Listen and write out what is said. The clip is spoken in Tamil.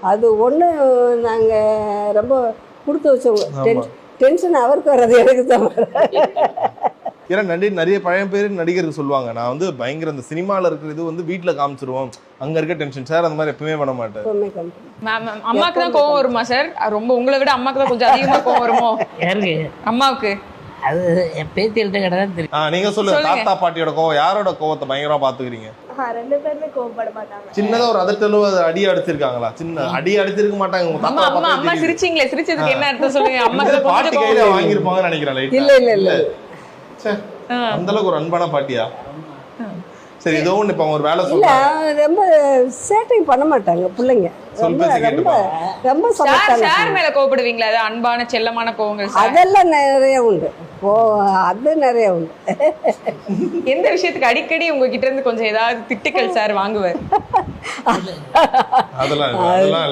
அது ஒன்று நாங்கள் ரொம்ப கொடுத்து வச்சவங்க. டென்ஷன் அவருக்கு வர்றது எனக்கு தான் ஏன்னா நிறைய பழைய பேர் நடிகர்கள் சொல்லுவாங்க, நான் வந்து பயங்கர அந்த சினிமாவில் இருக்கிற இது வந்து வீட்டில் காமிச்சிருவோம், அங்கே இருக்க டென்ஷன். சார் அந்த மாதிரி எப்பவுமே பண்ண மாட்டேன். அம்மாவுக்கு தான் கோவம் வருமா சார்? ரொம்ப உங்களை விட அம்மாவுக்கு தான் கொஞ்சம் அதிகமாக கோவம் வருமோ? யாருக்கு? அம்மாவுக்கு. அது என் பேத்தியில்ட்ட கிட்டதான் தெரியும். நீங்க சொல்லுங்க, தாத்தா பாட்டியோட கோவம், யாரோட கோவத்தை பயங்கரமா பாத்துக்கிறீங்க? ரெண்டு பேருமே கோவப்பட மாட்டாங்க. சின்னதா ஒரு அதட்டலும் அடி அடிச்சிருக்காங்களா? சின்ன அடி அடிச்சிருக்க மாட்டாங்க. அம்மா சிரிச்சீங்களே, சிரிச்சதுக்கு என்ன அர்த்தம் சொல்லுங்க? அம்மாக்கு பாட்டி கையில வாங்கிருப்பாங்கன்னு நினைக்கிறேன். இல்ல அந்த அளவுக்கு ஒரு அன்பான பாட்டியா? சரி, ஏதோ ஒண்ணு இப்ப ஒரு வேலை இல்ல, ரொம்ப சேட்டிங் பண்ண மாட்டாங்க பிள்ளைங்க. ரொம்ப சார் மேல கோவப்படுவீங்களா? அது அன்பான செல்லமான கோவங்கள் அதெல்லாம் நிறைய உண்டு. அது நிறைய உண்டு. எந்த விஷயத்துக்கு அடிக்கடி உங்ககிட்ட இருந்து கொஞ்சம் ஏதாவது திட்டுக்கள் சார் வாங்குவார்? அதெல்லாம்